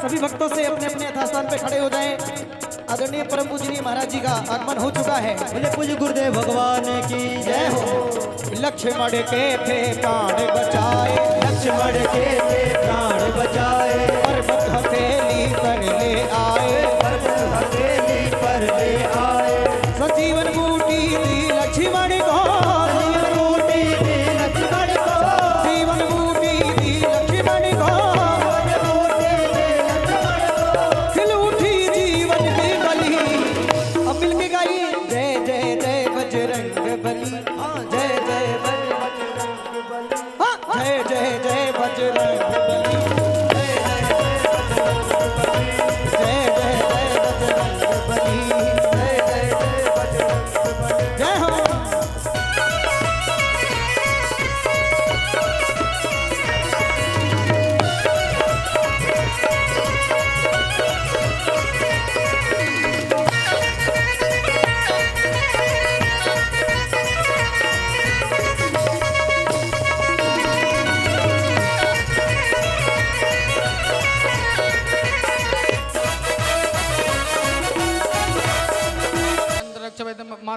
सभी भक्तों से अपने अपने यथास्थान पे खड़े हो जाएं। आदरणीय परम पूजनीय महाराज जी का आगमन हो चुका है। बोले पूज्य गुरुदेव भगवान की जय हो। लक्ष्मण के थे प्राण बचाए, लक्ष्मण के थे प्राण बचाए, पर्वत हथेली पर ले आए, पर्वत हथेली पर ले आए, सजीवन बूटी दी लक्ष्मण को, जीवन बूटी दी लक्ष्मण को, जीवन बूटी दी लक्ष्मण को, जीवन बूटी दी लक्ष्मण को, खिल उठी जीवन की कली। अब मिल के गाइए जय जय जय बजरंग बली, जय जय बजरंग बली, जय जय जय बजरंग बली, जय जय जय बजरंग बली, जय जय जय बजरंग बली। जय हो।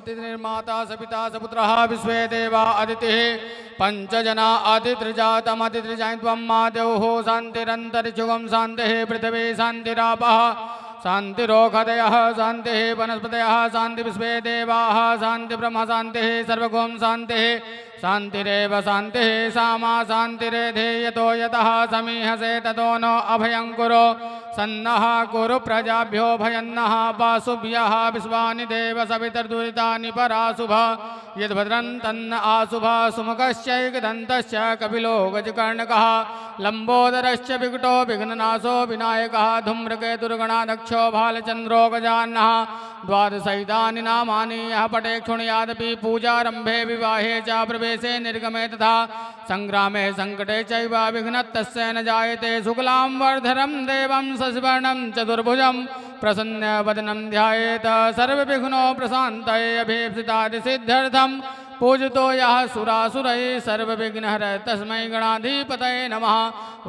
निर्माता सपिता सपुत्रः विश्वे देवा अदितिः पंचजना अदितृजातमदितृजायत्वं मादेवः शान्तिरन्तरिक्षुगं शान्तिः पृथिवी शान्तिरापः शान्तिरोषधयः शान्तिः वनस्पतयः शान्ति विश्वे देवाः शान्ति ब्रह्म शान्तिः सर्वगों शान्तिः शान्तिरेव शान्तिः सामा शान्तिरेधे यतो यतः समीहसे ततो नो अभयं कुरु सन्नः कुरु प्रजाभ्यो भयन्नः वासुभ्यः विश्वानि देव सवितर्दुरितानि पराशुभ यद्भद्रं तन्न आशुभ सुमुखश्चैकदन्तश्च कपिलो गजकर्णकः लम्बोदरश्च विकटो विघ्ननाशो विनायकः धूम्रकेतुर्गणाध्यक्षो भालचन्द्रो गजाननः द्वादशैतानि नामानि यः पठे क्षुणयादपि पूजारम्भे विवाहे च प्रवेशे निर्गमे तथा संग्रामे संकटे चैव विघ्नस्तस्य न जायते शुक्लां वर्धरं देवं शशिवर्णं चतुर्भुजं प्रसन्नवदनं ध्यायेत सर्वविघ्नो प्रशान्तये अभीप्सितादिसिद्ध्यर्थं पूजितो यः सुरासुरैः सर्वविघ्नहरः तस्मै गणाधिपतये नमः।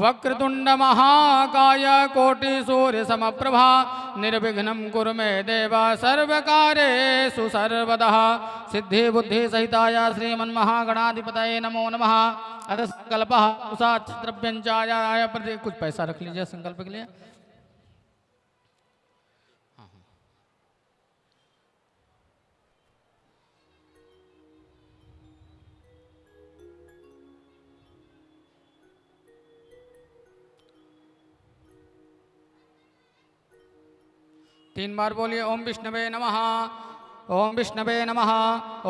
वक्रतुण्डमहाकाय कोटिसूर्यसमप्रभा निर्विघ्नं कुरु मे देव सर्वकार्येषु सर्वदा। सिद्धिबुद्धिसहिताय श्रीमन्महागणाधिपतये नमो नमः। अतः संकल्पः उषाच द्रव्यञ्चाय प्रति कुछ पैसा रख लीजिए संकल्प के लिए। तीन बार बोलिए ओम विष्णवे नमः, ओम विष्णवे नमः,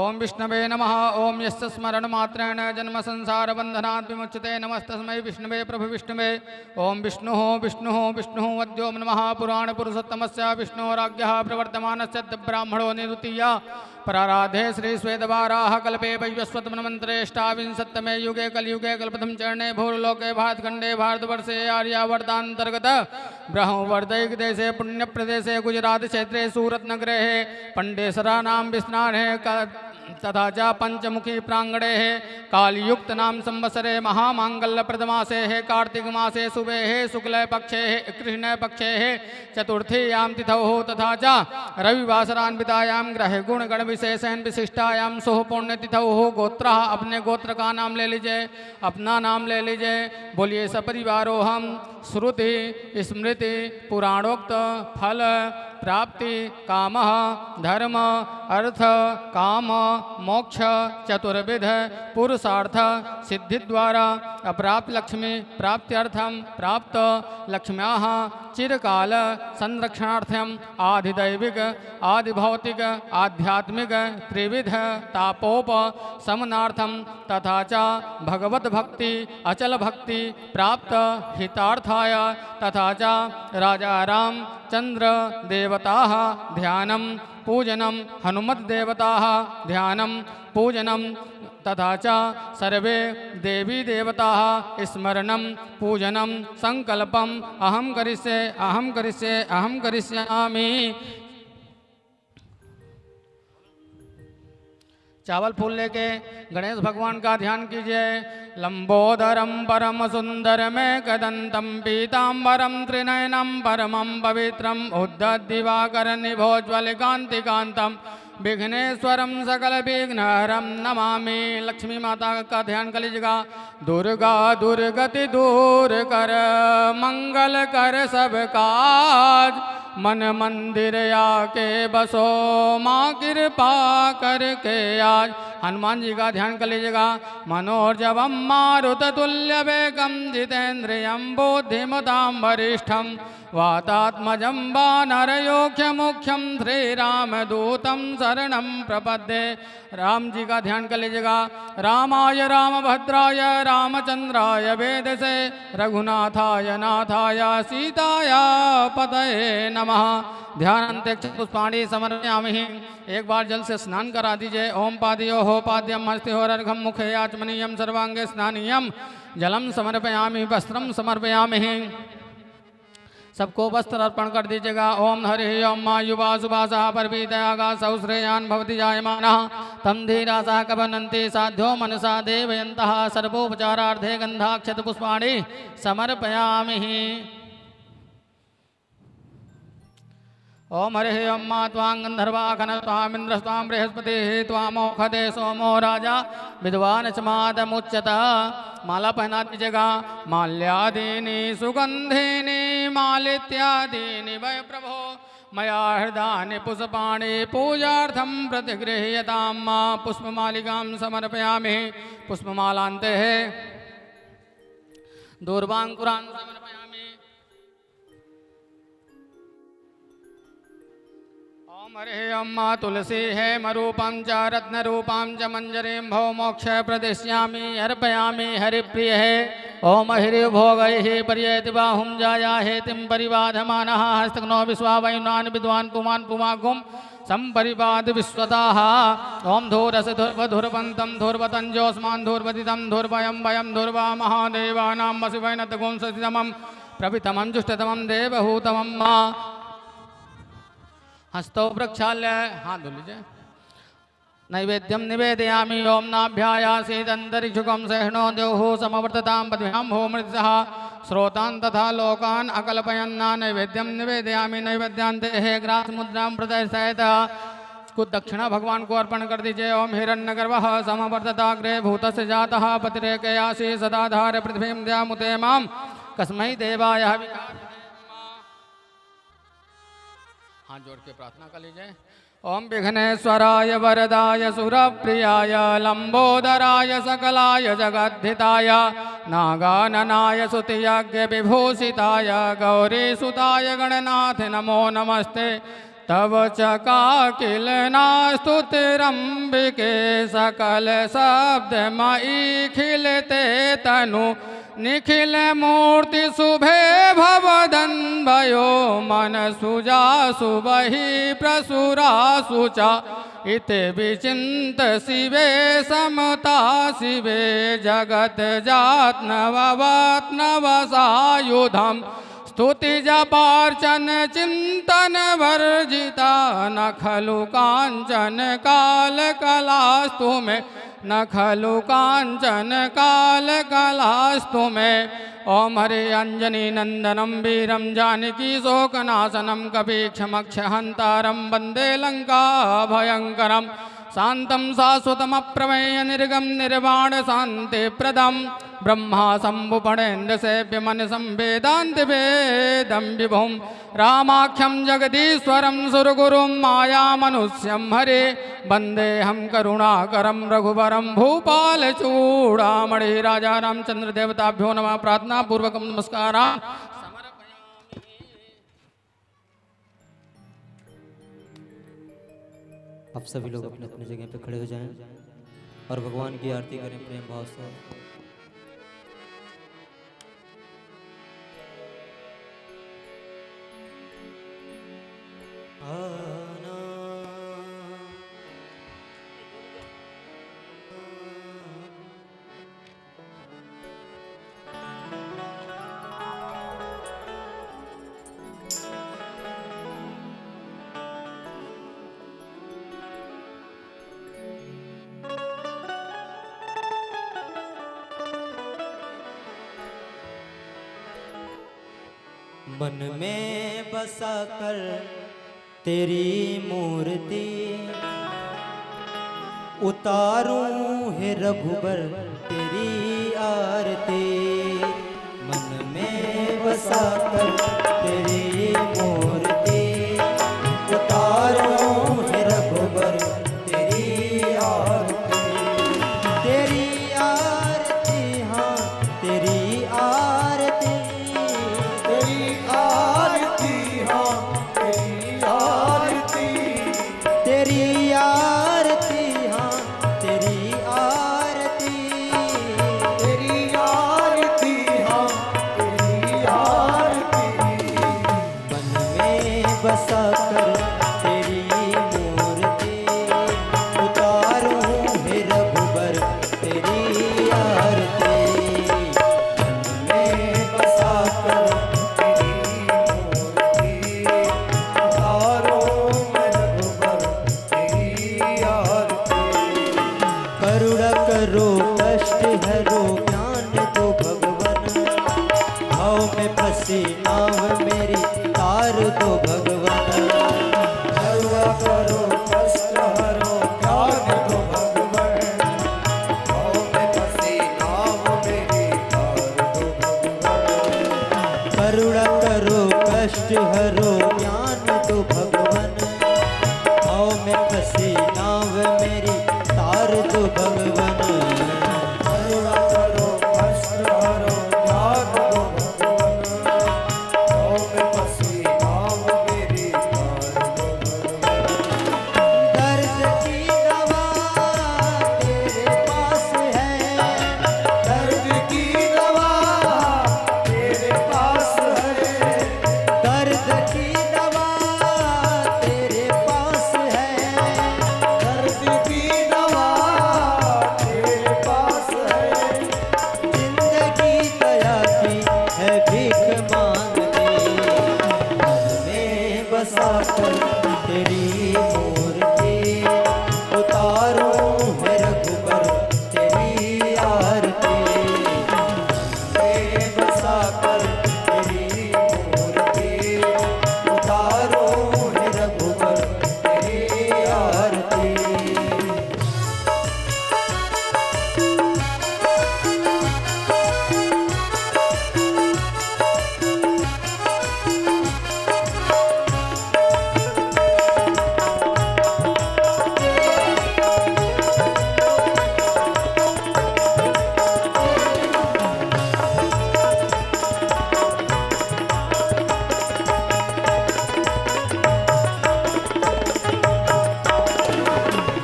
ओम विष्णवे नमः। ओम यस्य स्मरण मात्रेण जन्म संसार बंधनात् विमुच्यते नमस्तस्मै विष्णवे प्रभु विष्णवे। ओम विष्णुः विष्णुः विष्णुः वद्यो नमः। पुराण पुरुषोत्तमस्य विष्णोराज्ञः प्रवर्तमानस्य ब्राह्मणो निरुतीया पराराधे श्री स्वेदवाराह कल्पे वैवस्वतमन्त्रेष्टाविंशत्तमे युगे कलयुगे कल्पथं चरणे भूर्लोके भारतखण्डे भारतवर्षे आर्यावर्तान्तर्गत ब्रह्मवर्धैक देशे पुण्यप्रदेशे गुजरात क्षेत्रे सूरतनगरे पंडेसरानां विस्नाने तथा च पंचमुखी प्रांगणे कालयुक्त नाम संवत्सरे महामांगल्यप्रदमासे कार्तिक मासे शुभे शुक्ल पक्षे कृष्ण पक्षे चतुर्थीयां तिथौ तथा च रविवासरान्वितायां ग्रह गुण गण विशेषण विशिष्टायां शुभ पुण्य तिथौ गोत्र अपने गोत्र का नाम ले लीजिए, अपना नाम ले लीजिए। बोलिए सपरिवारो हम श्रुति स्मृति पुराणोक्त फल प्राप्ति काम धर्म अर्थ काम मोक्ष चतुर्विध पुरुषार्थ सिद्धि द्वारा अप्राप्त लक्ष्मी प्राप्त्यर्थम प्राप्त लक्ष्म्याः चिरकाल संरक्षणार्थम आधिदैविक आदिभौतिक आध्यात्मिक त्रिविध तापोप समनार्थम तथा च भगवत भक्ति अचल भक्ति प्राप्त हितार्थाय तथा च राजा राम चंद्र देवताः ध्यानं पूजनं हनुमत देवताः ध्यानं पूजनं तथा च सर्वे देवी देवताः स्मरणं पूजनं संकल्पम् अहं करिष्ये अहं करिष्यामि। चावल फूल लेके गणेश भगवान का ध्यान कीजिए। लंबोदरम परम सुंदरमें कदंतम पीतांबरम त्रिनयनम परमं पवित्रम उद्धत दिवाकर निभोज्वल कांति कांतम विघ्नेश्वरम सकल विघ्नहरम नमामि। लक्ष्मी माता का ध्यान कर लीजिएगा। दुर्गा दुर्गति दूर कर मंगल कर सब काज मन मंदिर आके बसो माँ कृपा करके आज। हनुमान जी का ध्यान कर लीजिएगा। मनोर्जवम मारुत तुल्य वेगम जितेन्द्रियम बुद्धिमताम वरिष्ठम वातात्मजं वानरयोख्य मुख्यम श्रीरामदूतं शरणं प्रपद्ये। राम जी का ध्यान कर लीजिएगा। रामाय रामभद्राय रामचंद्राय वेदसे रघुनाथाय नाथाय सीताय पतये नमः। ध्यान अंत्यक्ष पुष्पाणि समर्पयामि। एक बार जल से स्नान करा दीजिए। ओम पादयो हो पाद्यम हस्तिहोरर्घम मुखे आचमनीयम सर्वांगे स्नानीयम जलम समर्पयामि वस्त्रम समर्पयामि। सबको वस्त्र अर्पण कर दीजिएगा। ओम हरि ओम मा युवा सुभाषा परवीतयागा सौश्रेयान भवति जायमानः तम धीरासा कवनन्ति साध्यो मनसा देवयन्तः सर्वोपचारार्थे गन्धाक्षत पुष्पाणि समर्पयामि। ओम हरि ओम मा त्वां गन्धर्वाखन त्वामिन्द्र त्वां बृहस्पतिः त्वामोखदे सोमो राजा विद्वान समादमुच्यत। माला पहना दीजिएगा। माल्यादीनि सुगंधिनी मालित्यादीनि वै प्रभो मया हृदानि पुष्पाणि पूजार्थं प्रतिगृह्यतां मा पुष्पमालिकां समर्पयामि। पुष्पमालान्ते दूर्वांकुरान् समर्पयामि। ओम हरि ओम तुलसी है मरूपम च रत्न रूपम च मंजरीं भव मोक्ष प्रदिश्यामि अर्पयामि। हरिप्रिय है ओम हरि भोगैः पर्येति बाहुं जाया हेतिं परिबाधमानः हस्तघ्नो विश्वावयुनान् विद्वान् पुमान् पुमागुं संपरिवाद विश्वताः। ओम धूरस धूर्वधूर्वन्तं धूर्वतञ्जोऽस्मान् धूर्वदितं धूर्वयं वयं धूर्वा महादेवानां वसिवैनतगुं सतितमं प्रभितमं जुष्टतमं देवहूतमं मा हस्तो वृक्षाल्य। हाथ धो लीजिए। नैवेद्यम निवेदयामि। ओम नाभ्यायासीदन्तरिक्षुकं सहिष्णो द्यौः समवर्ततां पद्भ्यां भूमृत्सः श्रोतान् तथा लोकान् अकल्पयन्ना नैवेद्यम निवेदयामि। नैवेद्यान्ते ग्रासमुद्रां प्रदर्शयत। कुछ दक्षिणा भगवान को अर्पण कर दीजिए। ओम हिरण्यगर्भः समवर्तताग्रे भूतस्य जातः पतिरेकयासि सदाधार पृथ्वीं द्यामुते मां कस्मै देवाय हाथ जोड़ के प्रार्थना कर लीजिए। ओम विघ्नेश्वराय वरदाय सुरप्रियाय लंबोदराय सकलाय जगद्धिताय नागाननाय स्तुतियज्ञ विभूषिताय गौरीसुताय गणनाथ नमो नमस्ते। तव चकाकिल नास्तुतिरंबिके सकल शब्दमयी खिलते तनु निखिल मूर्ति शुभे भवदन्वयो मन सुजा सुबहि प्रसुरा सुचा इति विचिन्त शिवे समता शिवे जगत जात नववत नवसायुधम स्तुति जपार्चन चिंतन वर्जिता न खलु कांचन काल कलास्तु में न खलु कांचन काल कलास्तु में। ओम हरे अंजनी नंदनम वीरम जानकी शोकनाशनम कपीक्षमक्षहंतारम वंदे लंका भयंकरम शांतं शाश्वतमप्रमेय निर्गम निर्वाण शांति प्रदम ब्रह्मा शंभुपणेन्द्र सेव्य मन संवेदांत वेदम विभुम रामाख्यम जगदीश्वरम सुरगुरुं माया मनुष्यम हरे वंदे हम करुणाकरम रघुवरम भूपाल चूड़ामणि राजा रामचंद्र देवताभ्यो नमः। प्रार्थना पूर्वकम नमस्कार। आप सभी लोग अपने अपने जगह पे खड़े हो जाएं और भगवान की आरती करें प्रेम भाव से। मन में बसा कर तेरी मूर्ति उतारूं है रघुबर तेरी आरती। मन में बसा कर तेरी मूर्ति उतारूं है रघुबर तेरी आरती। तेरी आरती हाँ तेरी आरती, तेरी आरती हाँ तेरी आरती, तेरी आरती हाँ तेरी आरती, तेरी आरती हाँ तेरी आरती। मन में बसा कर तेरी मूर्ति उतारूं है रघुबर तेरी आरती। मन में बसा कर तेरी मूर्ति उतारूं मैं रघुबर तेरी आरती। करुणा करो कष्ट हरो ज्ञान दो भगवन, भाव में फंसी नाव मेरी तार दो भगवन। करुणा करो कष्ट हरो ज्ञान दो भगवन, भाव में फंसी नाव मेरी तार दो भगवन। करुणा करो कष्ट हरो ज्ञान दो भगवन, भाव में फंसी नाव मेरी तार दो भगवन। करुणा करो कष्ट हरो ज्ञान दो भगवन, भाव में फंसी नाव मेरी तार दो भगवन। दर्द की दवा तेरे पास है, दर्द की दवा तेरे पास है, दर्द की दवा तेरे पास है। दर्द की दवा तेरे पास है। जिंदगी दया की है भीख मांगती। मन में बसा कर तेरी मूर्ति उतारूं है रघुबर तेरी आरती। मन में बसा कर तेरी मूर्ति उतारूं है रघुबर तेरी आरती।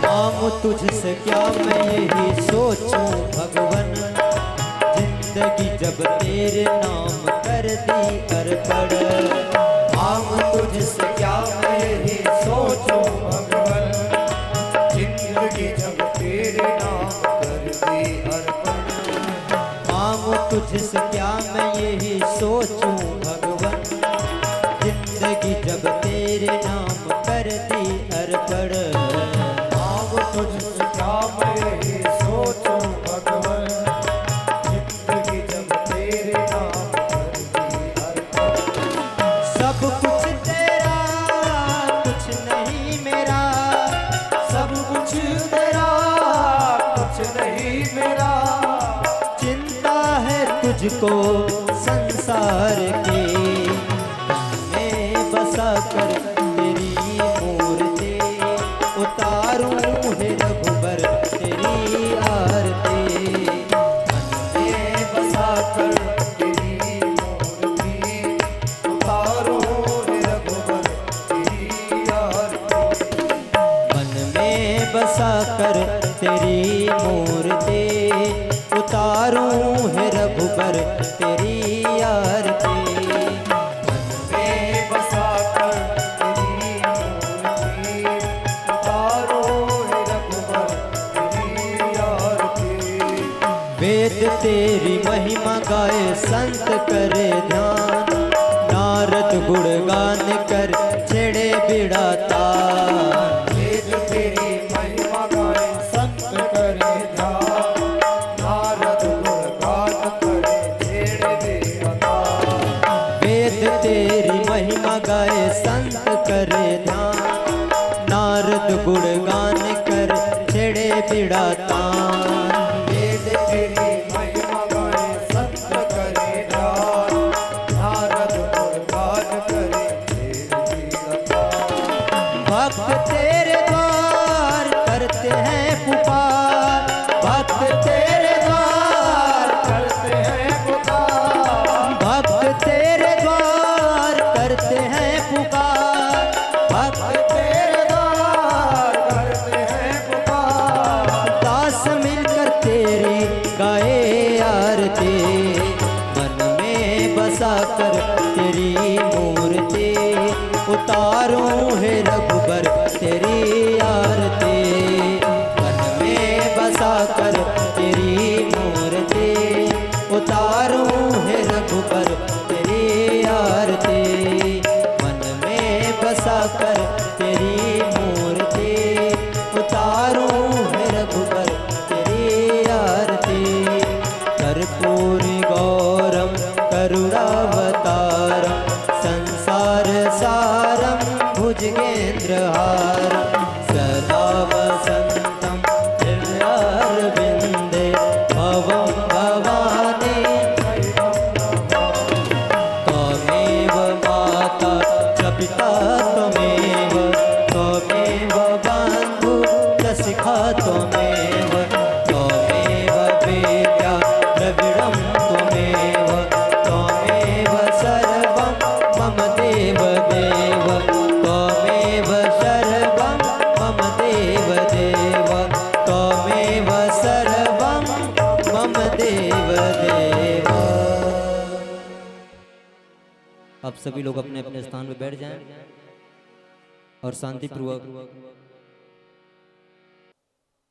मांगू तुझसे क्या मैं यही सोचूं भगवन, जिंदगी जब तेरे नाम कर दी अर्पण। मांगू तुझसे क्या मैं यही सोचूं भगवन, जिंदगी जब तेरे नाम कर दी अर्पण। मांगू तुझसे क्या मैं यही सोचूं भगवन, जिंदगी जब तेरे नाम कर दी अर्पण। मांगू तुझसे क्या मैं यही सोचूं भगवन, जिंदगी जब तेरे नाम कर दी अर्पण। सब कुछ तेरा कुछ नहीं मेरा, सब कुछ तेरा कुछ नहीं मेरा। चिंता है तुझको संसार की। मैं बसा कर तेरी मूर्ति उतारूं है रघुबर तेरी आरती। मन में बसा कर तेरी मूर्ति उतारूं है रघुबर तेरी आरती। मन में बसा कर तेरी मूर्ति उतारूं है रघुबर तेरी आरती। मन में बसा कर तेरी मूर्ति उतारूं है रघुबर तेरी आरती। वेद तेरी महिमा गाए संत करे ध्यान, नारद गुणगान कर छेड़े बिड़ा तान। वेद तेरी महिमा गाए संत करे ध्यान, नारद गुणगान करे छेड़ दे अता। वेद तेरी महिमा गाए संत करे ध्यान, नारद गुणगान कर छेड़े बिड़ा तान। वेद तेरी महिमा गाए संत करे ध्यान, नारद गुणगान करे छेड़े बिड़ा तान। भक्त तेरे द्वार करते हैं पुकार, भक्त तेरे द्वार करते हैं पुकार, भक्त तेरे द्वार करते हैं पुकार, भक्त तेरे द्वार करते हैं पुकार। दास मिलकर तेरी गाए आरती, मन में बसा कर तेरी मूर्ति, उतारूं है रघुबर तेरी आरती, मन में बसा कर तेरी मूर्ति, उतारूं है रघुबर तेरी आरती, मन में बसा कर तेरी मूर्ति, उतारूं है रघुबर तेरी आरती। कर्पूरी गौरम करुणावतारम, संसार सारम भुजगेन्द्रहारम, सदा वसंतम हृदयारविंदे भवं भवानी त्वमेव माता च पिता त्वमेव, त्वमेव बन्धु च शिखा त्वमेव, त्वमेव वेद्या द्रविणं त्वमेव, त्वमेव सर्वं मम देव देव, त्वमेव सर्वं मम देव देव, त्वमेव सर्वं मम देव देव। अब सभी लोग अपने अपने स्थान पे बैठ जाएं और शांति पूर्वक।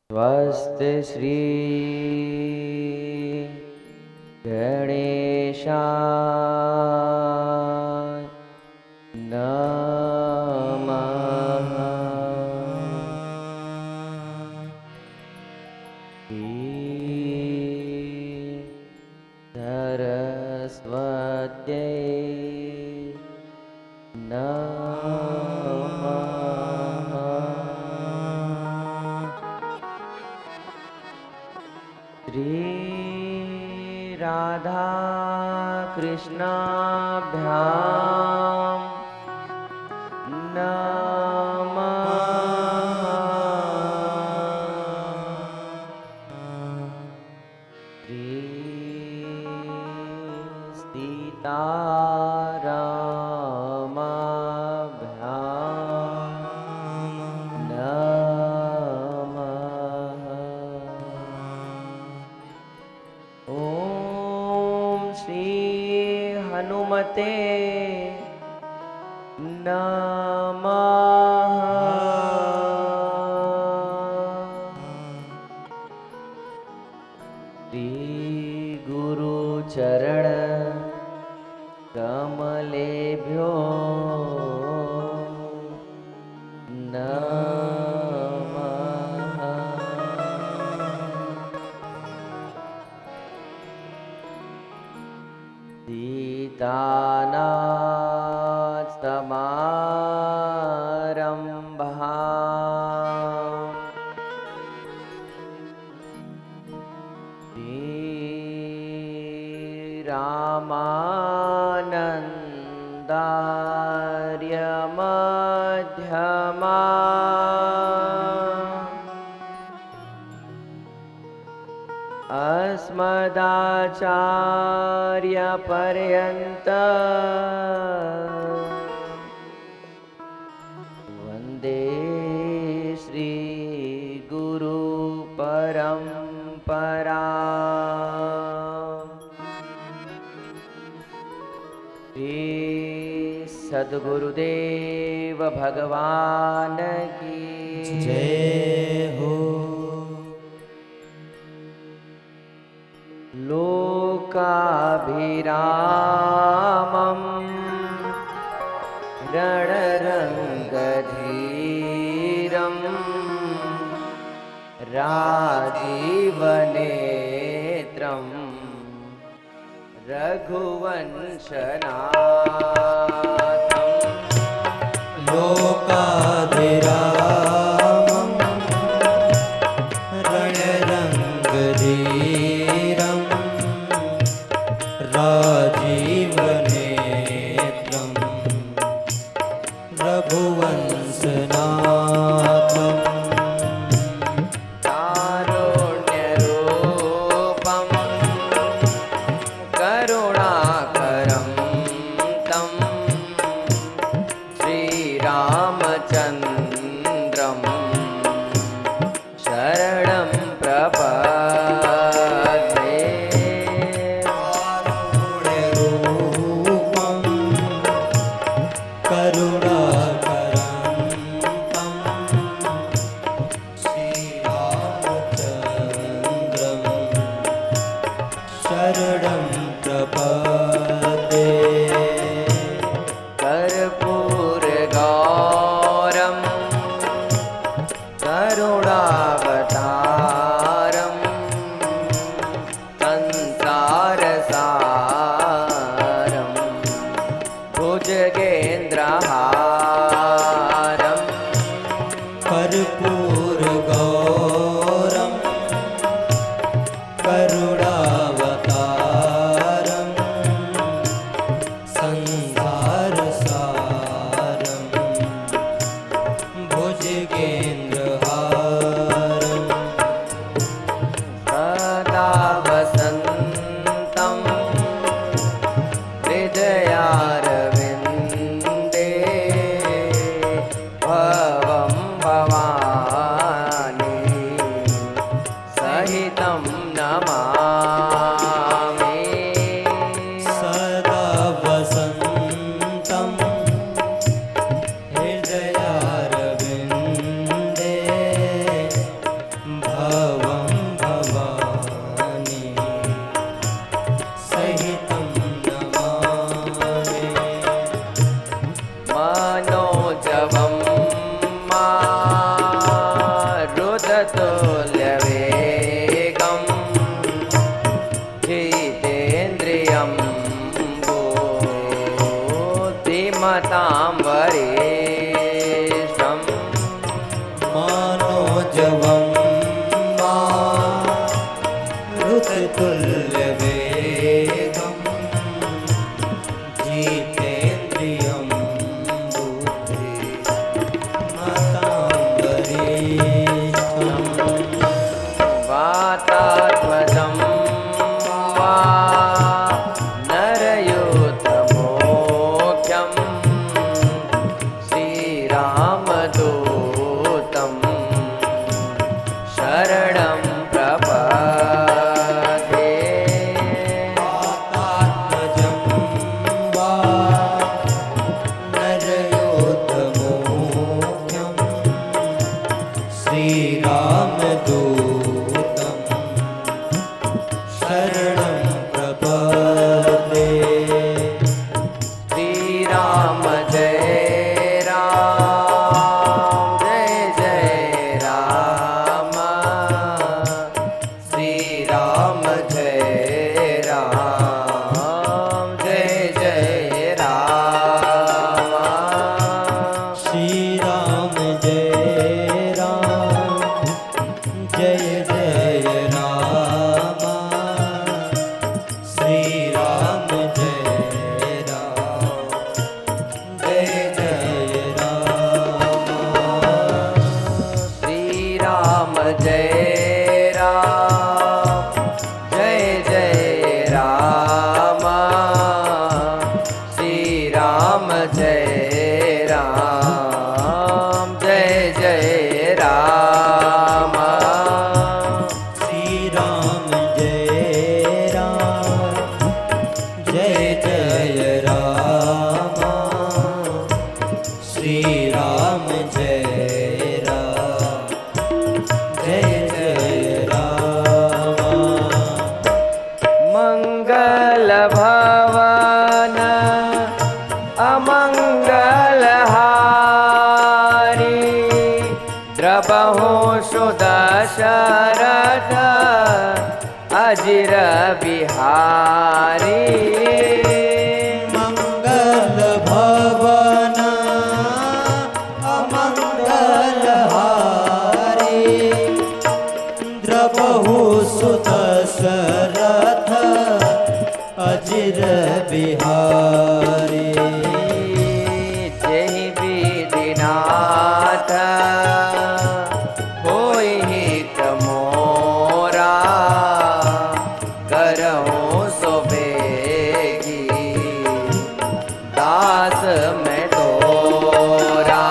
स्वस्ति श्री गणेशाय नमः। श्री सरस्वत्यै श्री राधा कृष्णाभ्याम नमः। श्री सीतारामाभ्याम नमः। ओम श्री हनुमते नमः। श्री गुरु चरण कमलेभ्यो नमः। सीतानाथ समारंभाम् रामानन्दार्य मध्यमा अस्मदाचार्य पर्यन्त वन्दे श्री गुरु परम्परा। श्री सद्गुरुदेव भगवान की जय हो। लोकाभिरामं रणरङ्गधीरं राजीवनेत्रं रघुवंशनाथम् रामचन्द्रं शरणं प्रपद्ये रूपं करुणाकरन्तं श्रीरामचन्द्रं शरणं प्रपद्ये कर्पूरगौरं करुणावतारं संसारसारं भुजगेन्द्रहारं कर्पूरगौरं करुणावतारं संसारसारं भुजगेन्द्रहारं सदा वसन्तं हृदयारविन्दे भवं भवानी सहितं नमामि सदा वसन्तं हृदयारविन्दे भवं भवानी सहितं नमामि मनोजवं मारुततुल्यवेगं जितेन्द्रियं बुद्धिमतां वरिष्ठं मनोजवं मारुततुल्यवेगं जितेन्द्रियं बुद्धिमतां वरिष्ठं वातात्मजं वा नरयूथमोख्यं श्रीरामदूतं शरणं प्रपद्ये आत्मजं वा नरयोत्तमोख्यं श्रीरामदूतं शरणं प्रपद्ये श्रीराम जय राम जय जय राम श्रीराम जय राम जय जय राम श्रीराम जय राम जय जय राम श्रीराम जय राम जय जय राम श्रीराम जय राम जय जय राम श्रीराम जय राम जय जय राम श्रीराम जय राम जय जय राम श्रीराम जय राम जय जय राम मंगल भवन अमंगलहारी द्रबहु सुदशरथ अजिर बिहारी मंगल भवन अमंगलहारी द्रबहु सुत सरथ अजिर बिहारी जय विधिनाथ होई हित मोरा करहु सो बेगी दास में तोरा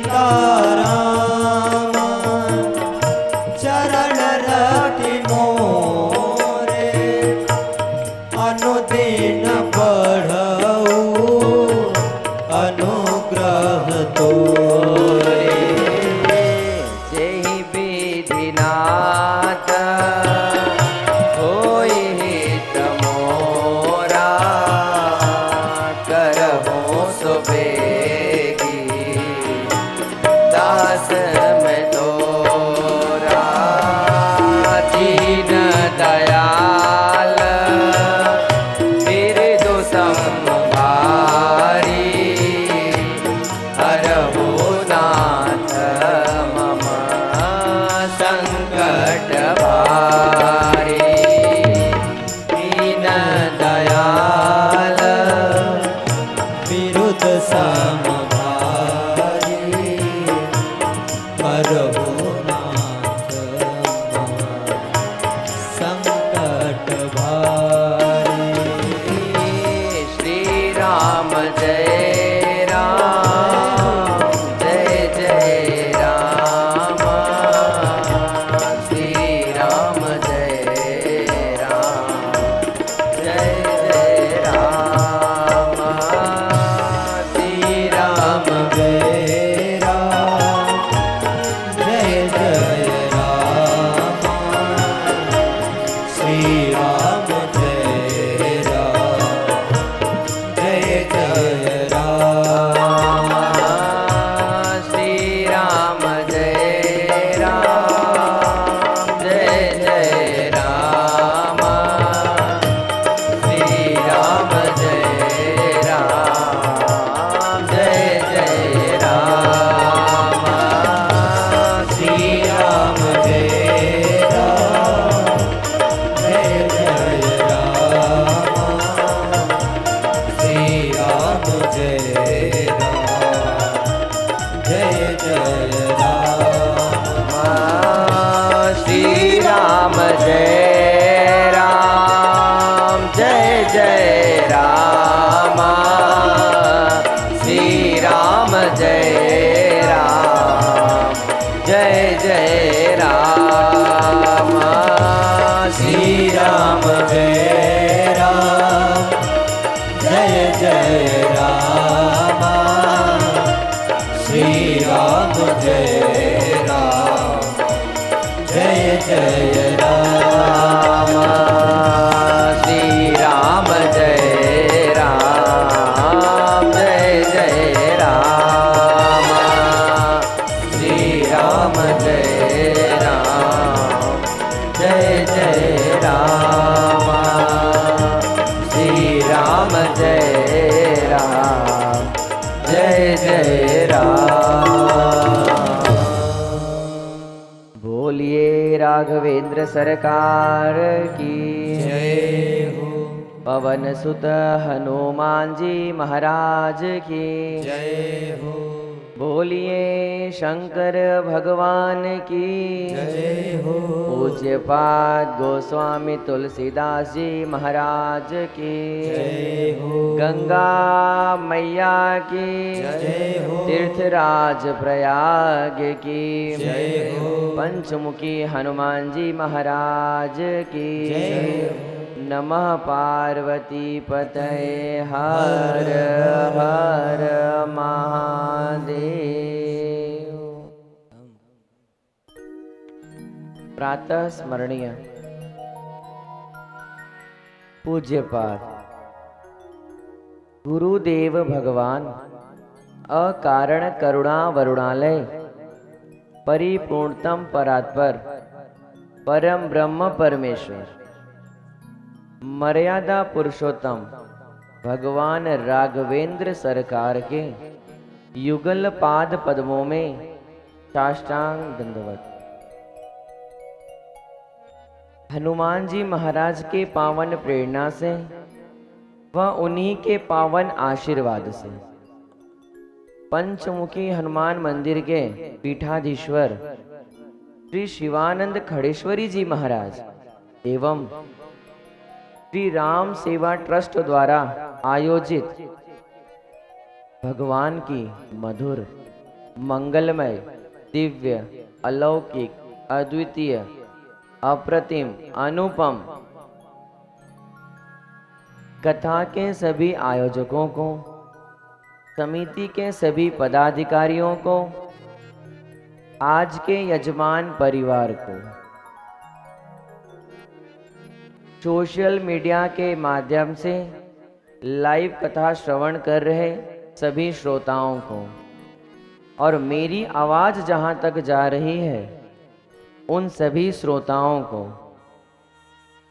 सीताराम चरण रति मोरे अनुदिन बढ़ऊ अनुग्रह तोरे जेहि विधिनाथ होय हित मोरा करहु सुबेगी दास में तोरा दीन दयाल बिरदु संभारी हरहु नाथ मम संकट भारी दीन दयाल विरुद्ध समभारी करहु नाथ संकट भारी श्री राम जय राम जय जय राम श्री राम जय राम जय जय राम श्री राम जय राम जय जय राम श्री राम जय राम जय जय राम श्री राम जय राम जय जय राम श्री राम जय राम जय जय राम श्री राम जय राम जय जय राम श्री राम जय राम जय जय राम श्री राम जय राम जय जय राम श्री राम जय राम जय जय राम श्री राम जय राम जय जय राम श्री राम जय राम जय जय राम श्री राम जय राम जय जय राम श्री राम जय राम जय जय राम श्री राम जय राम जय जय राम। बोलिए राघवेंद्र सरकार की जय हो पवन सुत हनुमान जी महाराज की जय हो बोलिए शंकर भगवान की जय हो पूज्यपाद गोस्वामी तुलसीदास जी महाराज की जय हो गंगा मैया की जय हो तीर्थराज प्रयाग की जय हो पंचमुखी हनुमान जी महाराज की जय नमः पार्वती पतये हर हर महादेव। प्रातः स्मरणीय पूज्यपाद गुरुदेव भगवान अकारण करुणा वरुणालय परिपूर्णतम परात्पर परम ब्रह्म परमेश्वर मर्यादा पुरुषोत्तम भगवान राघवेंद्र सरकार के युगल पाद पद्मों में साष्टांग दंडवत। हनुमान जी महाराज के पावन प्रेरणा से व उन्हीं के पावन आशीर्वाद से पंचमुखी हनुमान मंदिर के पीठाधीश्वर श्री शिवानंद खड़ेश्वरी जी महाराज एवं श्री राम सेवा ट्रस्ट द्वारा आयोजित भगवान की मधुर मंगलमय, दिव्य, अलौकिक, अद्वितीय, अप्रतिम, अनुपम कथा के सभी आयोजकों को, समिति के सभी पदाधिकारियों को, आज के यजमान परिवार को, सोशल मीडिया के माध्यम से लाइव कथा श्रवण कर रहे सभी श्रोताओं को और मेरी आवाज जहां तक जा रही है उन सभी श्रोताओं को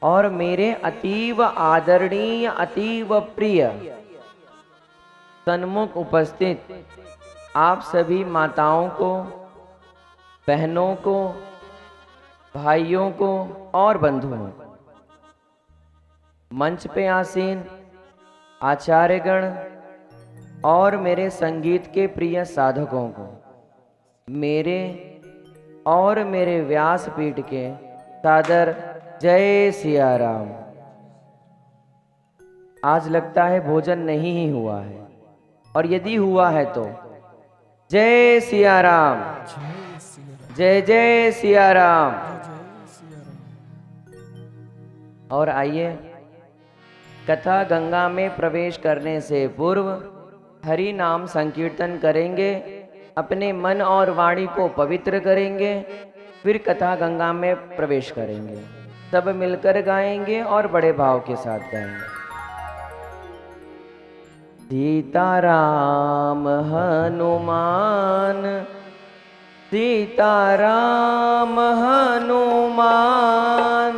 और मेरे अतीव आदरणीय, अतीव प्रिय सन्मुख उपस्थित आप सभी माताओं को, बहनों को, भाइयों को और बंधुओं को, मंच पे आसीन आचार्यगण और मेरे संगीत के प्रिय साधकों को, मेरे और मेरे व्यासपीठ के सादर जय सिया राम। आज लगता है भोजन नहीं ही हुआ है, और यदि हुआ है तो जय सिया राम, जय जय सिया राम। और आइए कथा गंगा में प्रवेश करने से पूर्व हरि नाम संकीर्तन करेंगे, अपने मन और वाणी को पवित्र करेंगे, फिर कथा गंगा में प्रवेश करेंगे। सब मिलकर गाएंगे और बड़े भाव के साथ गाएंगे। सीताराम हनुमान, सीताराम हनुमान,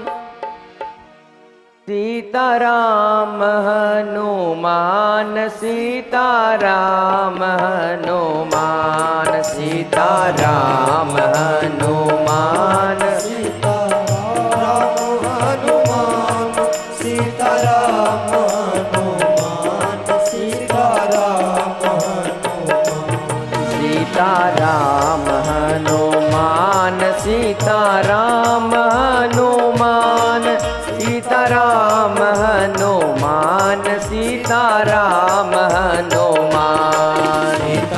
सीताराम हनुमान, सीताराम हनुमान, सीताराम हनुमान, सीताराम हनुमान, सीताराम हनुमान, सीताराम हनुमान, सीताराम हनुमान, सीताराम हनुमान, सीताराम हनुमान, सीताराम हनुमान, सीताराम हनुमान, सीताराम हनुमान, सीताराम हनुमान,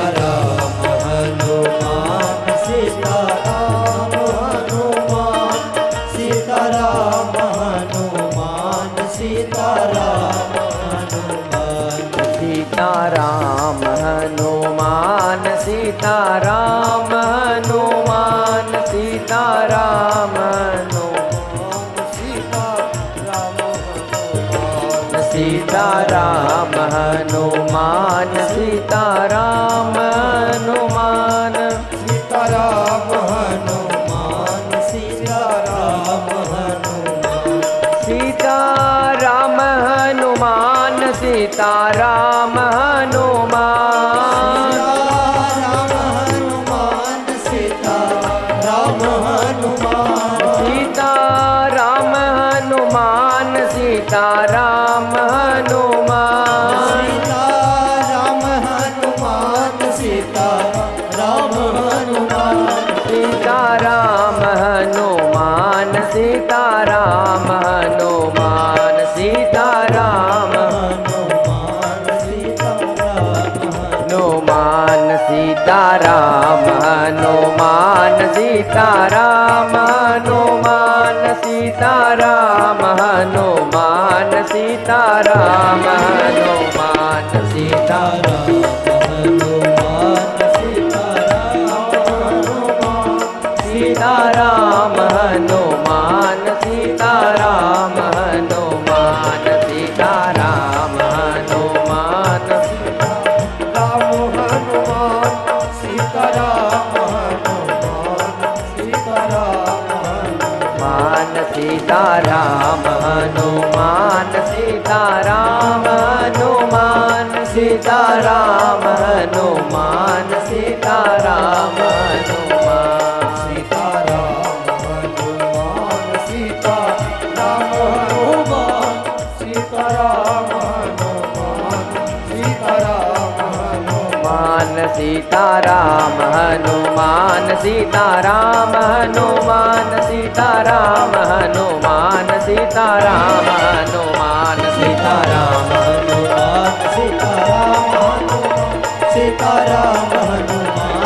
सीताराम हनुमान, सीताराम हनुमान, सीताराम हनुमान, सीताराम सीताराम हनुमान, सीताराम हनुमान, सीताराम हनुमान, सीताराम हनुमान, सीताराम हनुमान, सीताराम हनुमान, सीताराम हनुमान, सीताराम हनुमान, सीताराम हनुमान, सीताराम हनुमान, सीताराम हनुमान, सीताराम हनुमान, सीताराम हनुमान, सीताराम हनुमान, सीताराम हनुमान, सीताराम हनुमान, सीताराम हनुमान, सीताराम सीताराम हनुमान, सीताराम हनुमान, सीताराम हनुमान, सीताराम हनुमान, सीताराम हनुमान, सीताराम हनुमान, सीताराम हनुमान, सीताराम हनुमान, सीताराम हनुमान, सीताराम हनुमान, सीताराम हनुमान, सीताराम हनुमान, सीताराम हनुमान, सीताराम हनुमान, सीताराम हनुमान, सीताराम सीताराम हनुमान, सीताराम हनुमान,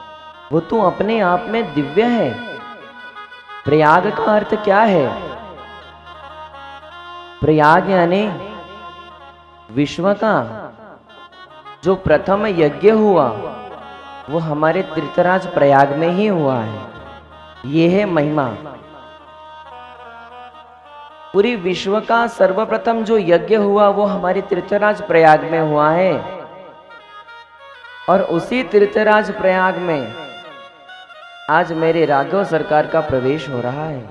वो तो अपने आप में दिव्य है। प्रयाग का अर्थ क्या है? प्रयाग यानी विश्व का जो प्रथम यज्ञ हुआ वो हमारे तीर्थराज प्रयाग में ही हुआ है। ये है महिमा। पूरी विश्व का सर्वप्रथम जो यज्ञ हुआ वो हमारे तीर्थराज प्रयाग में हुआ है। और उसी तीर्थराज प्रयाग में आज मेरे राघव सरकार का प्रवेश हो रहा है।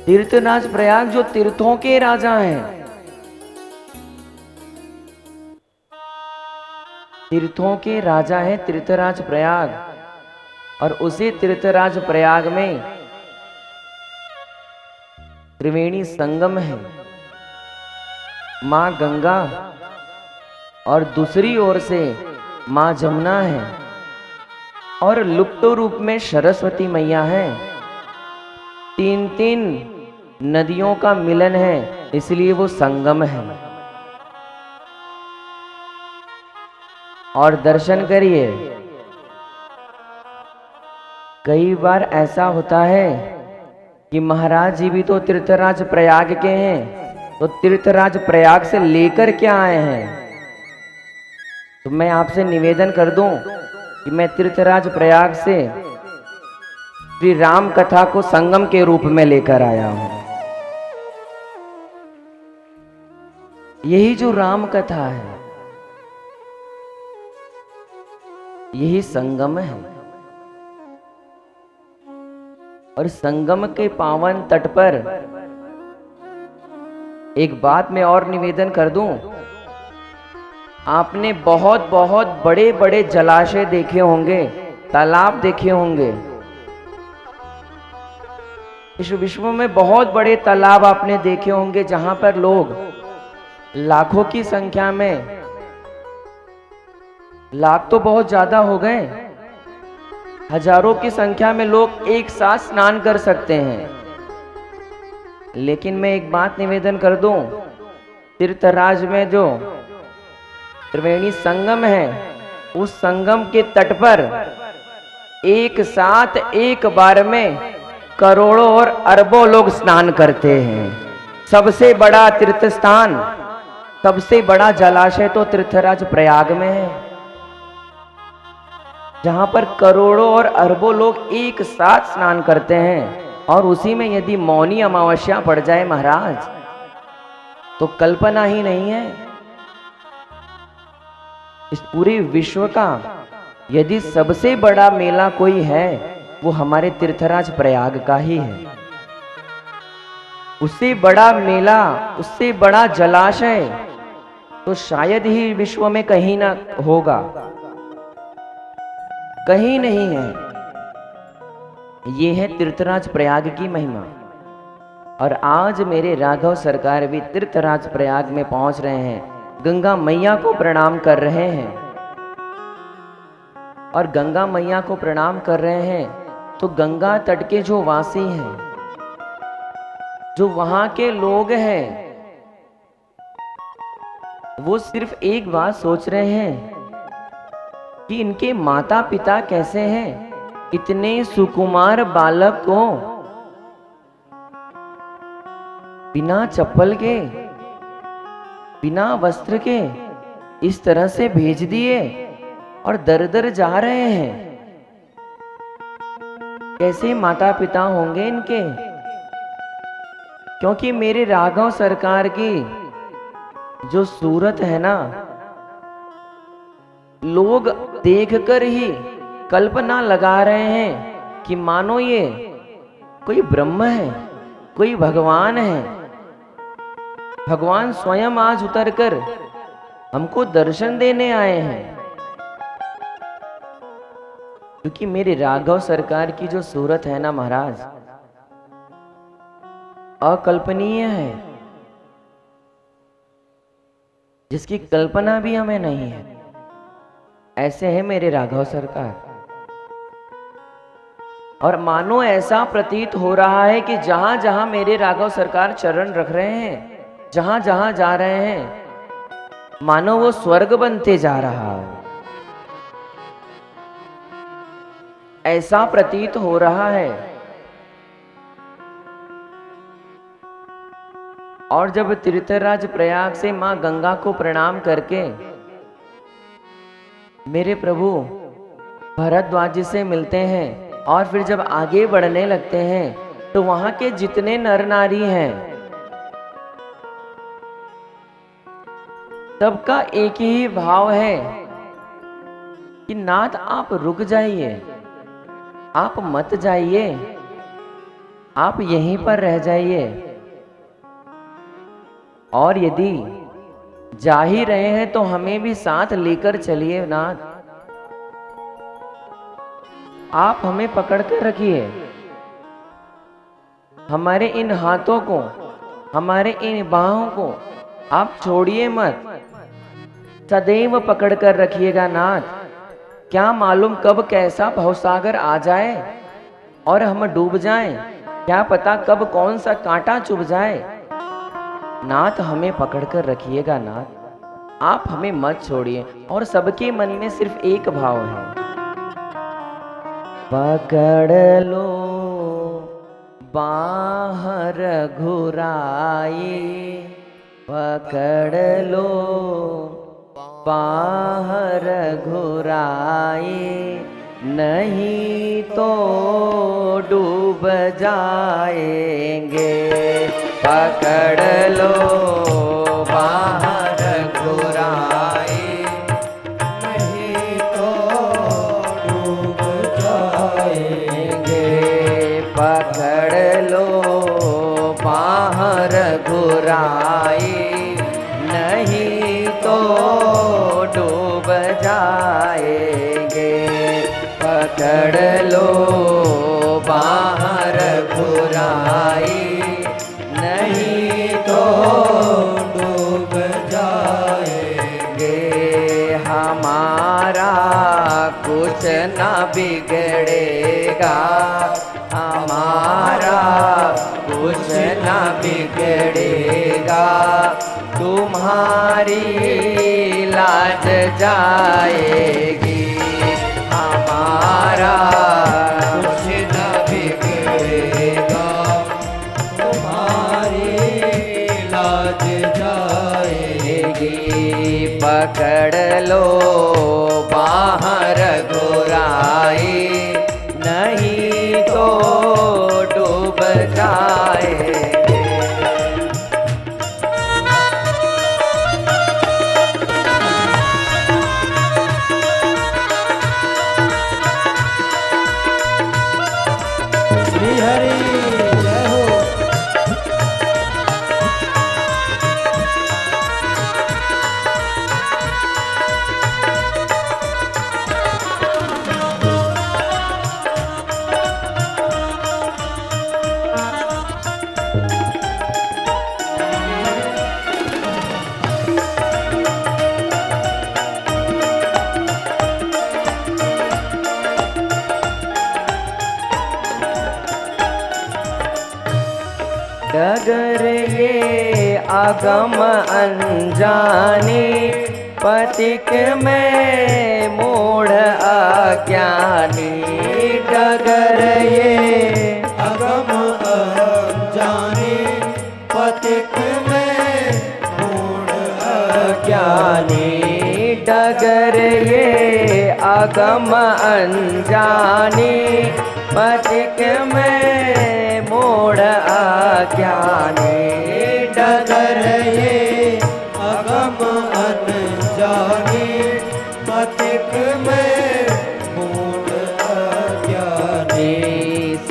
तीर्थराज प्रयाग जो तीर्थों के राजा हैं, तीर्थों के राजा है तीर्थराज प्रयाग। और उसी तीर्थराज प्रयाग में त्रिवेणी संगम है, मां गंगा और दूसरी ओर से मां जमुना है और लुप्त रूप में सरस्वती मैया है। तीन तीन नदियों का मिलन है, इसलिए वो संगम है। और दर्शन करिए। कई बार ऐसा होता है कि महाराज जी भी तो तीर्थराज प्रयाग के हैं, तो तीर्थराज प्रयाग से लेकर क्या आए हैं? तो मैं आपसे निवेदन कर दूं कि मैं तीर्थराज प्रयाग से श्री राम कथा को संगम के रूप में लेकर आया हूं। यही जो राम कथा है यही संगम है। और संगम के पावन तट पर एक बात मैं और निवेदन कर दूं। आपने बहुत बहुत बड़े बड़े जलाशय देखे होंगे, तालाब देखे होंगे। इस विश्व में बहुत बड़े तालाब आपने देखे होंगे जहां पर लोग लाखों की संख्या में, लाख तो बहुत ज्यादा हो गए, हजारों की संख्या में लोग एक साथ स्नान कर सकते हैं। लेकिन मैं एक बात निवेदन कर दूं, तीर्थराज में जो त्रिवेणी संगम है, उस संगम के तट पर एक साथ एक बार में करोड़ों और अरबों लोग स्नान करते हैं। सबसे बड़ा तीर्थ स्थान, सबसे बड़ा जलाशय तो तीर्थराज प्रयाग में है, जहां पर करोड़ों और अरबों लोग एक साथ स्नान करते हैं। और उसी में यदि मौनी अमावस्या पड़ जाए महाराज, तो कल्पना ही नहीं है। इस पूरे विश्व का यदि सबसे बड़ा मेला कोई है, वो हमारे तीर्थराज प्रयाग का ही है। उससे बड़ा मेला, उससे बड़ा जलाशय तो शायद ही विश्व में कहीं ना होगा, कहीं नहीं है। ये है तीर्थराज प्रयाग की महिमा। और आज मेरे राघव सरकार भी तीर्थराज प्रयाग में पहुंच रहे हैं, गंगा मैया को प्रणाम कर रहे हैं। और गंगा मैया को प्रणाम कर रहे हैं तो गंगा तट के जो वासी हैं, जो वहां के लोग हैं, वो सिर्फ एक बात सोच रहे हैं कि इनके माता पिता कैसे हैं। इतने सुकुमार बालक को बिना चप्पल के, बिना वस्त्र के इस तरह से भेज दिए और दर दर जा रहे हैं। कैसे माता पिता होंगे इनके? क्योंकि मेरे राघव सरकार की जो सूरत है ना, लोग देखकर ही कल्पना लगा रहे हैं कि मानो ये कोई ब्रह्म है, कोई भगवान है। भगवान स्वयं आज उतरकर हमको दर्शन देने आए हैं। क्योंकि मेरे राघव सरकार की जो सूरत है ना महाराज, अकल्पनीय है, जिसकी कल्पना भी हमें नहीं है। ऐसे है मेरे राघव सरकार। और मानो ऐसा प्रतीत हो रहा है कि जहां जहां मेरे राघव सरकार चरण रख रहे हैं, जहां जहां जा रहे हैं, मानो वो स्वर्ग बनते जा रहा है। ऐसा प्रतीत हो रहा है। और जब तीर्थराज प्रयाग से मां गंगा को प्रणाम करके मेरे प्रभु भरद्वाज से मिलते हैं और फिर जब आगे बढ़ने लगते हैं तो वहां के जितने नर नारी हैं सबका एक ही भाव है कि नाथ आप रुक जाइए, आप मत जाइए, आप यहीं पर रह जाइए। और यदि जा ही रहे हैं तो हमें भी साथ लेकर चलिए नाथ, आप हमें पकड़ कर रखिए, हमारे इन हाथों को, हमारे इन बाहों को आप छोड़िए मत, सदैव पकड़ कर रखिएगा नाथ। क्या मालूम कब कैसा भवसागर आ जाए और हम डूब जाएं, क्या पता कब कौन सा कांटा चुभ जाए। नाथ हमें पकड़ कर रखिएगा नाथ, आप हमें मत छोड़िए। और सबके मन में सिर्फ एक भाव है, पकड़ लो बाहर घुराई, पकड़ लो बाहर घुराई, नहीं तो डूब जाएंगे। पकड़ लो बाहर घुराई, नहीं तो डूब जाएंगे। पकड़ लो बाहर घुराई, नहीं तो डूब जाएंगे। पकड़ लो बाहर घुराई, नहीं तो डूब जाएंगे। हमारा कुछ न बिगड़ेगा, हमारा कुछ न बिगड़ेगा, तुम्हारी लाज जाएगी। हमारा कुछ न बिगड़ेगा, तुम्हारी लाज जाएगी। पकड़ लो बाहर घुराई, नहीं तो डूब जाएगी। डगर ये आगम अनजानी, पथिक में मूढ़ अज्ञानी। डगर ये अगम अनजानी, पथिक में मूढ़ अज्ञानी। डगर ये आगम अनजानी, पथिक में मूढ़ अज्ञानी। डगर ये अगम अनजानी, पथिक में मूढ़ अज्ञानी।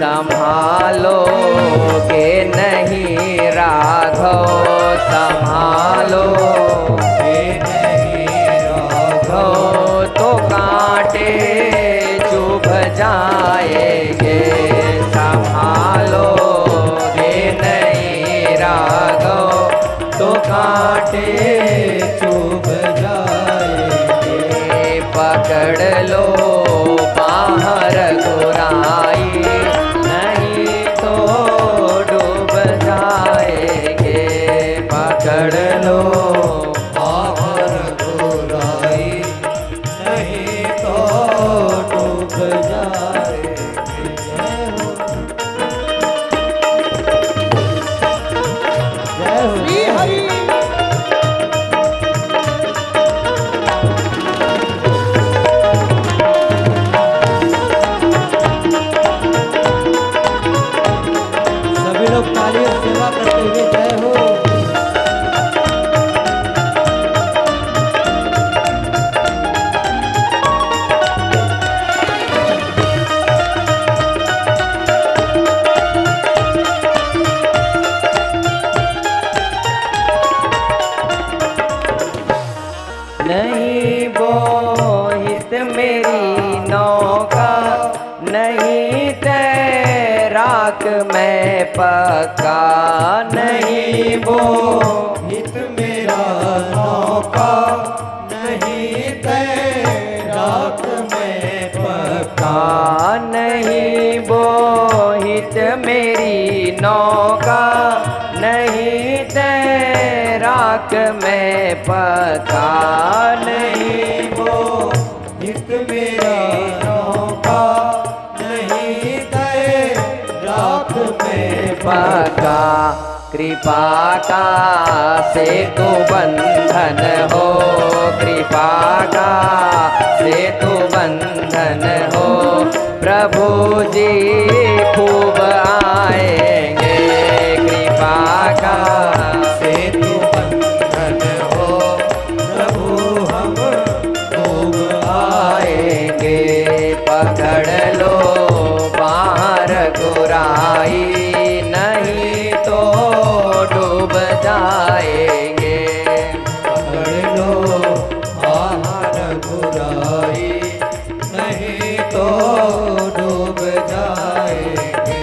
संभालोगे नहीं राघव, संभालोगे नहीं राघव, तो कांटे चुभ जाएंगे। संभालोगे नहीं राघव, तो कांटे चुभ जाएंगे। पकड़ लो बाहर घुराई, नहीं तो डूब जाएंगे। पकड़ लो बाहर घुराई, नहीं तो डूब जाए। नहीं बोहित मेरी नौका, नहीं तैराक मैं पक्का, नहीं बोहित मेरा नौका, नहीं तैराक मैं पक्का, नहीं बोहित मेरी नौका, नहीं तैराक मैं पक्का, नहीं बोहित मेरा नौका, नहीं तैराक मैं पक्का। कृपा का सेतु बंधन हो, कृपा का सेतु बंधन हो, प्रभु जी खूब आएंगे। कृपा का सेतु बंधन हो, प्रभु हम खूब आएंगे। पकड़ लो बाहर गुराई, नहीं तो डूब जाएंगे। पकड़ लो बाहर बुराई, नहीं तो डूब जाएंगे।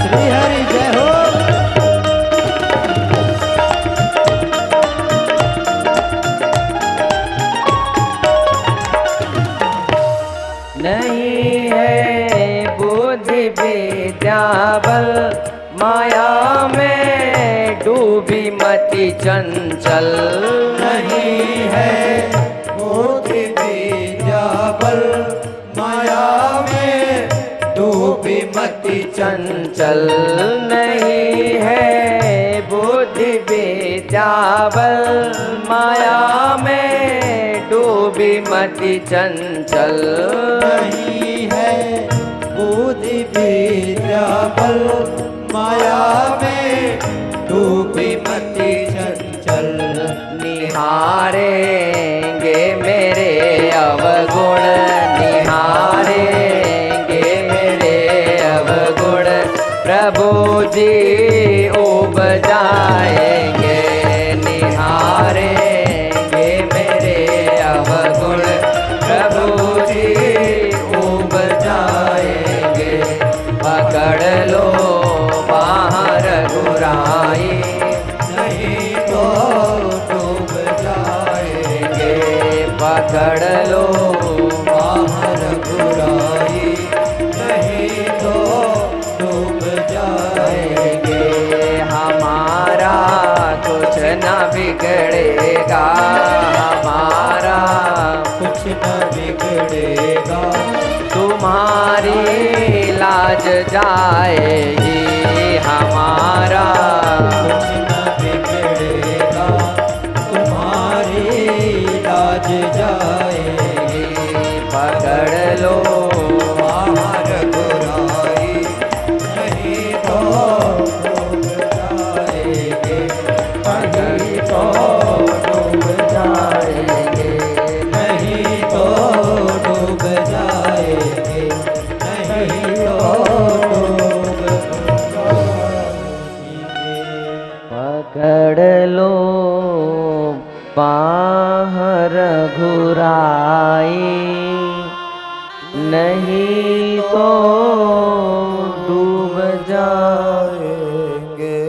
श्री हरि जय हो। नहीं है बुद्धि विद्या बल, माया में डूबी मति चंचल। नहीं है बुद्धि विद्या बल, माया में डूबी मति चंचल नहीं है बुद्धि विद्या बल, माया में डूबी मति चंचल। नहीं है बुद्धि विद्या बल, माया में डूबी मति चंचल। निहारेंगे मेरे अवगुण, निहारेंगे मेरे अवगुण, प्रभु जी उब जाएंगे। निहारेंगे मेरे अवगुण, प्रभु जी उब जाएंगे। पकड़ लो बाहर बुराई, नहीं तो डूब जाएंगे। पकड़ लो बाहर बुराई, नहीं तो डूब जाएंगे। हमारा कुछ न बिगड़ेगा, हमारा कुछ न बिगड़ेगा, तुम्हारी लाज जाएगी। हमारा कुछ न बिगड़ेगा, तुम्हारी लाज जाएगी। पकड़ लो बाहर बुराई, नहीं तो डूब जाएंगे। नहीं तो डूब जाएंगे, नहीं तो डूब जाएंगे, नहीं तो डूब जाएंगे। पकड़ लो बाहर घुराई, नहीं तो डूब जाएंगे।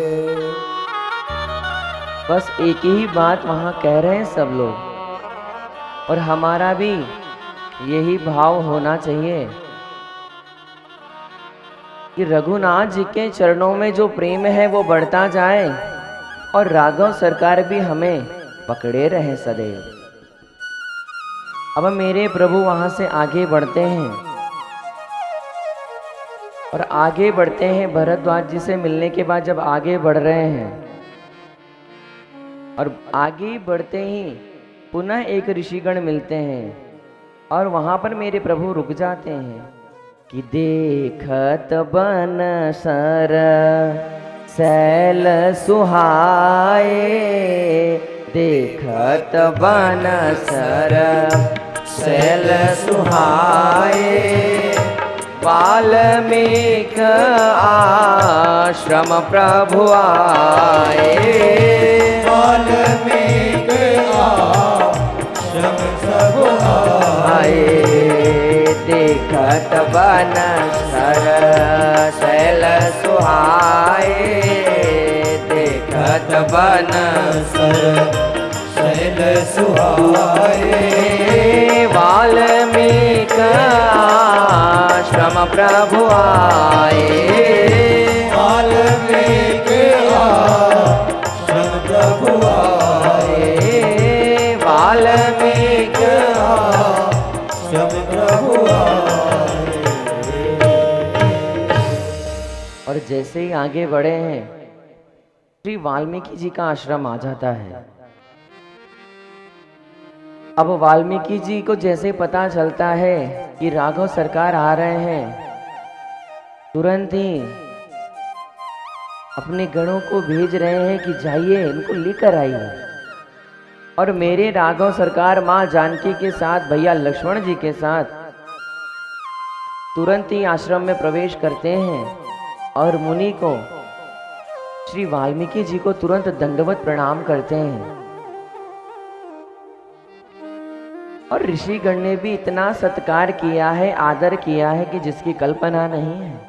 बस एक ही बात वहां कह रहे हैं सब लोग, और हमारा भी यही भाव होना चाहिए कि रघुनाथ जी के चरणों में जो प्रेम है वो बढ़ता जाए, और राघव सरकार भी हमें पकड़े रहे सदैव। अब मेरे प्रभु वहां से आगे बढ़ते हैं। और आगे बढ़ते हैं। भरद्वाज जी से मिलने के बाद जब आगे बढ़ रहे हैं और आगे बढ़ते ही पुनः एक ऋषिगण मिलते हैं और वहां पर मेरे प्रभु रुक जाते हैं कि देखत बन सर सैल सुहाए, देखत बन सर सैल सुहाए, वाल्मीकि आश्रम प्रभु आए, वाल्मीकि आश्रम प्रभु आए, देखत बन सर सैल सुहाए, देखत बन सर सैल सुहाए, वाल्मीकि आश्रम प्रभु आए, वाल्मीकि आश्रम प्रभु आए, वाल्मीकि आश्रम प्रभु आए। और जैसे ही आगे बढ़े हैं श्री वाल्मीकि जी का आश्रम आ जाता है। अब वाल्मीकि जी को जैसे पता चलता है कि राघव सरकार आ रहे हैं, तुरंत ही अपने गणों को भेज रहे हैं कि जाइए इनको लेकर आइए। और मेरे राघव सरकार माँ जानकी के साथ भैया लक्ष्मण जी के साथ तुरंत ही आश्रम में प्रवेश करते हैं और मुनि को श्री वाल्मीकि जी को तुरंत दंडवत प्रणाम करते हैं। और ऋषिगण ने भी इतना सत्कार किया है, आदर किया है कि जिसकी कल्पना नहीं है।